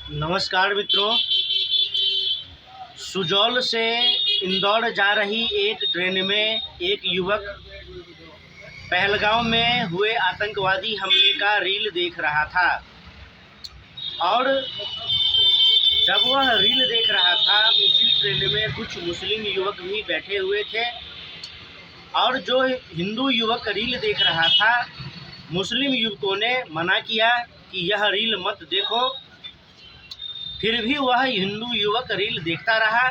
नमस्कार मित्रों। सुजौल से इंदौर जा रही एक ट्रेन में एक युवक पहलगांव में हुए आतंकवादी हमले का रील देख रहा था और जब वह रील देख रहा था उसी ट्रेन में कुछ मुस्लिम युवक भी बैठे हुए थे और जो हिंदू युवक रील देख रहा था, मुस्लिम युवकों ने मना किया कि यह रील मत देखो। फिर भी वह हिंदू युवक रील देखता रहा,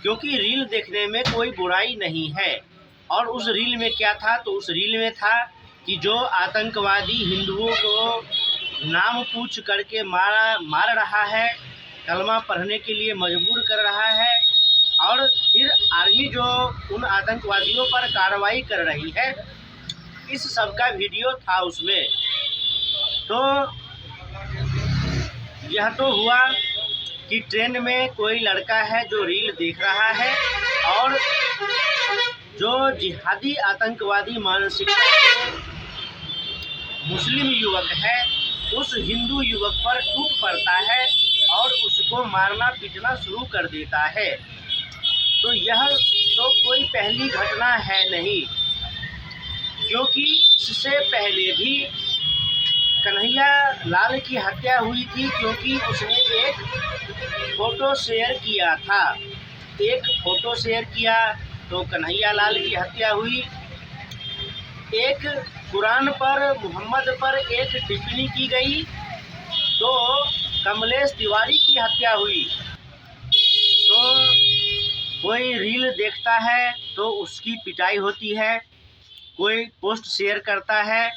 क्योंकि रील देखने में कोई बुराई नहीं है। और उस रील में क्या था? तो उस रील में था कि जो आतंकवादी हिंदुओं को नाम पूछ करके मार रहा है, कलमा पढ़ने के लिए मजबूर कर रहा है, और फिर आर्मी जो उन आतंकवादियों पर कार्रवाई कर रही है, इस सब का वीडियो था उसमें। तो यह तो हुआ कि ट्रेन में कोई लड़का है जो रील देख रहा है और जो जिहादी आतंकवादी मानसिकता के मुस्लिम युवक है उस हिंदू युवक पर टूट पड़ता है और उसको मारना पीटना शुरू कर देता है। तो यह तो कोई पहली घटना है नहीं, क्योंकि इससे पहले भी कन्हैया लाल की हत्या हुई थी, क्योंकि उसने एक फ़ोटो शेयर किया था। एक फ़ोटो शेयर किया तो कन्हैया लाल की हत्या हुई। एक कुरान पर मोहम्मद पर एक टिप्पणी की गई तो कमलेश तिवारी की हत्या हुई। तो कोई रील देखता है तो उसकी पिटाई होती है, कोई पोस्ट शेयर करता है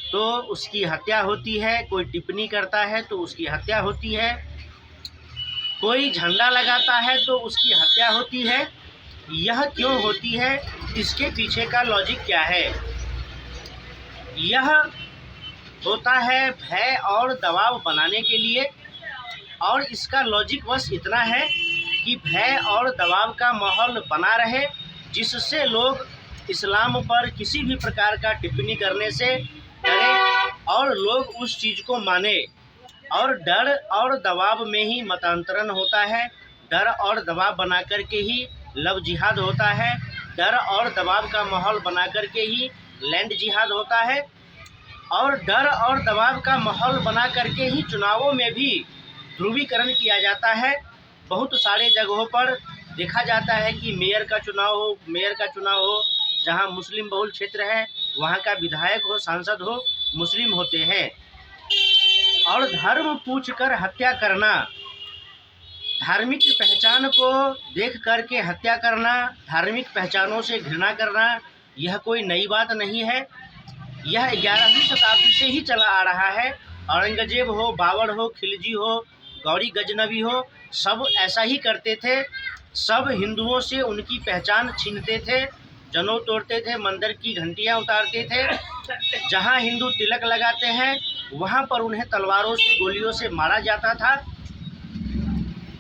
तो उसकी हत्या होती है, कोई टिप्पणी करता है तो उसकी हत्या होती है, कोई झंडा लगाता है तो उसकी हत्या होती है। यह क्यों होती है? इसके पीछे का लॉजिक क्या है? यह होता है भय और दबाव बनाने के लिए, और इसका लॉजिक बस इतना है कि भय और दबाव का माहौल बना रहे, जिससे लोग इस्लाम पर किसी भी प्रकार का टिप्पणी करने से डरें और लोग उस चीज़ को माने। और डर और दबाव में ही मतांतरण होता है, डर और दबाव बना कर के ही लव जिहाद होता है, डर और दबाव का माहौल बना कर के ही लैंड जिहाद होता है, और डर और दबाव का माहौल बना करके ही चुनावों में भी ध्रुवीकरण किया जाता है। बहुत सारे जगहों पर देखा जाता है कि मेयर का चुनाव हो, जहां मुस्लिम बहुल क्षेत्र है वहां का विधायक हो, सांसद हो, मुस्लिम होते हैं। और धर्म पूछकर हत्या करना, धार्मिक पहचान को देख करके हत्या करना, धार्मिक पहचानों से घृणा करना, यह कोई नई बात नहीं है। यह 11वीं शताब्दी से ही चला आ रहा है। औरंगजेब हो, बाबर हो, खिलजी हो, गौरी गजनवी हो, सब ऐसा ही करते थे। सब हिंदुओं से उनकी पहचान छीनते थे, जनेऊ तोड़ते थे, मंदिर की घंटियां उतारते थे। जहां हिंदू तिलक लगाते हैं वहां पर उन्हें तलवारों से, गोलियों से मारा जाता था।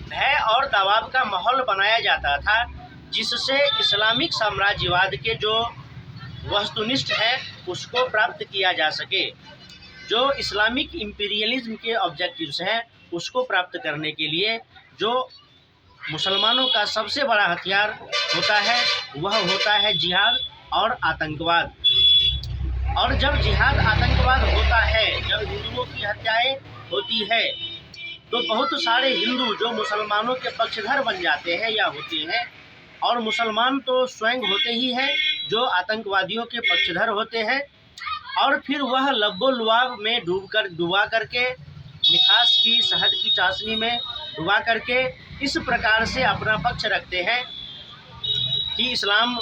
भय और दबाव का माहौल बनाया जाता था, जिससे इस्लामिक साम्राज्यवाद के जो वस्तुनिष्ठ है उसको प्राप्त किया जा सके। जो इस्लामिक इंपीरियलिज्म के ऑब्जेक्टिव्स हैं उसको प्राप्त करने के लिए जो मुसलमानों का सबसे बड़ा हथियार होता है वह होता है जिहाद और आतंकवाद। और जब जिहाद आतंकवाद होता है, जब हिंदुओं की हत्याएं होती है, तो बहुत सारे हिंदू जो मुसलमानों के पक्षधर बन जाते हैं या होते हैं, और मुसलमान तो स्वयं होते ही हैं जो आतंकवादियों के पक्षधर होते हैं, और फिर वह लब्बो लुआब में डुबा करके, मिठास की शहद की चाशनी में डुबा करके इस प्रकार से अपना पक्ष रखते हैं कि इस्लाम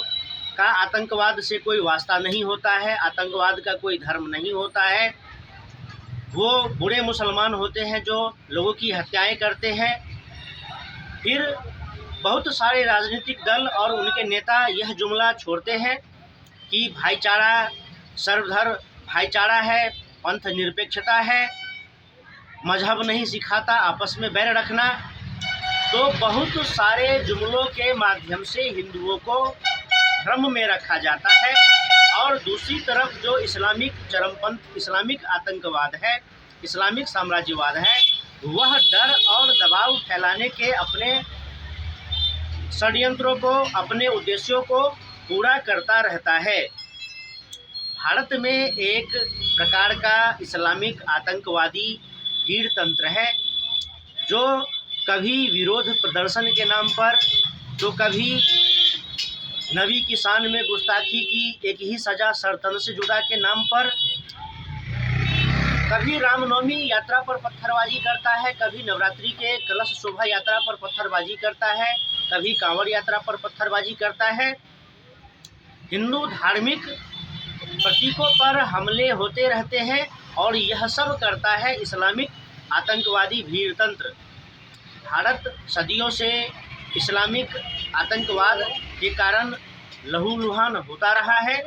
का आतंकवाद से कोई वास्ता नहीं होता है, आतंकवाद का कोई धर्म नहीं होता है। वो बुरे मुसलमान होते हैं जो लोगों की हत्याएं करते हैं। फिर बहुत सारे राजनीतिक दल और उनके नेता यह जुमला छोड़ते हैं कि भाईचारा, सर्वधर्म भाईचारा है, पंथ निरपेक्षता है, मजहब नहीं सिखाता आपस में बैर रखना। तो बहुत सारे जुमलों के माध्यम से हिंदुओं को भ्रम में रखा जाता है, और दूसरी तरफ जो इस्लामिक चरमपंथ, इस्लामिक आतंकवाद है, इस्लामिक साम्राज्यवाद है, वह डर और दबाव फैलाने के अपने षड्यंत्रों को, अपने उद्देश्यों को पूरा करता रहता है। भारत में एक प्रकार का इस्लामिक आतंकवादी भीड़ तंत्र है, जो कभी विरोध प्रदर्शन के नाम पर, तो कभी नबी की शान में गुस्ताखी की एक ही सज़ा सरतन से जुदा के नाम पर, कभी रामनवमी यात्रा पर पत्थरबाजी करता है, कभी नवरात्रि के कलश शोभा यात्रा पर पत्थरबाजी करता है, कभी कांवड़ यात्रा पर पत्थरबाजी करता है। हिंदू धार्मिक प्रतीकों पर हमले होते रहते हैं और यह सब करता है इस्लामिक आतंकवादी भीड़ तंत्र। भारत सदियों से इस्लामिक आतंकवाद के कारण लहूलुहान होता रहा है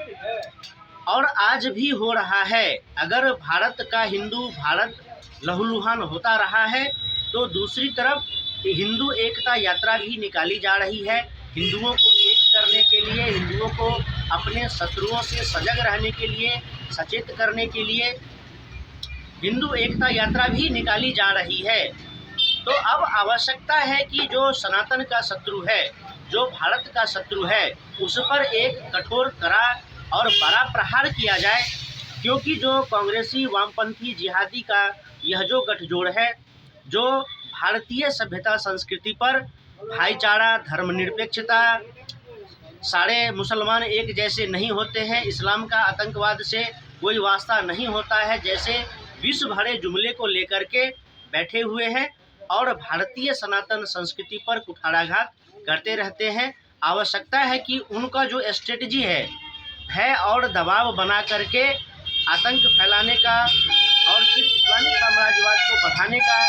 और आज भी हो रहा है। अगर भारत का हिंदू भारत लहूलुहान होता रहा है तो दूसरी तरफ हिंदू एकता यात्रा भी निकाली जा रही है। हिंदुओं को एक करने के लिए, हिंदुओं को अपने शत्रुओं से सजग रहने के लिए, सचेत करने के लिए हिंदू एकता यात्रा भी निकाली जा रही है। तो अब आवश्यकता है कि जो सनातन का शत्रु है, जो भारत का शत्रु है, उस पर एक कठोर, कड़ा और बड़ा प्रहार किया जाए, क्योंकि जो कांग्रेसी वामपंथी जिहादी का यह जो गठजोड़ है, जो भारतीय सभ्यता संस्कृति पर भाईचारा, धर्मनिरपेक्षता, सारे मुसलमान एक जैसे नहीं होते हैं, इस्लाम का आतंकवाद से कोई वास्ता नहीं होता है, जैसे विश्व भरे जुमले को लेकर के बैठे हुए हैं और भारतीय सनातन संस्कृति पर कुठाराघात करते रहते हैं। आवश्यकता है कि उनका जो स्ट्रेटजी है, भय और दबाव बना करके आतंक फैलाने का और फिर इस्लामिक साम्राज्यवाद को बढ़ाने का,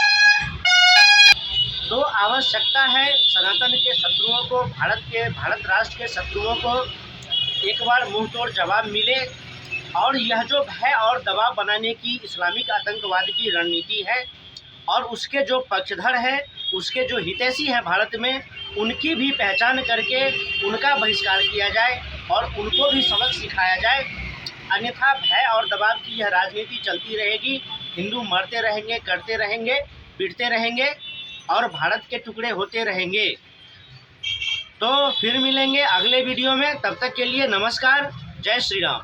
तो आवश्यकता है सनातन के शत्रुओं को, भारत राष्ट्र के शत्रुओं को एक बार मुंहतोड़ जवाब मिले। और यह जो भय और दबाव बनाने की इस्लामिक आतंकवाद की रणनीति है और उसके जो पक्षधर हैं, उसके जो हितैषी हैं भारत में, उनकी भी पहचान करके उनका बहिष्कार किया जाए और उनको भी सबक सिखाया जाए। अन्यथा भय और दबाव की यह राजनीति चलती रहेगी, हिंदू मरते रहेंगे, करते रहेंगे, पिटते रहेंगे और भारत के टुकड़े होते रहेंगे। तो फिर मिलेंगे अगले वीडियो में, तब तक के लिए नमस्कार, जय श्री राम।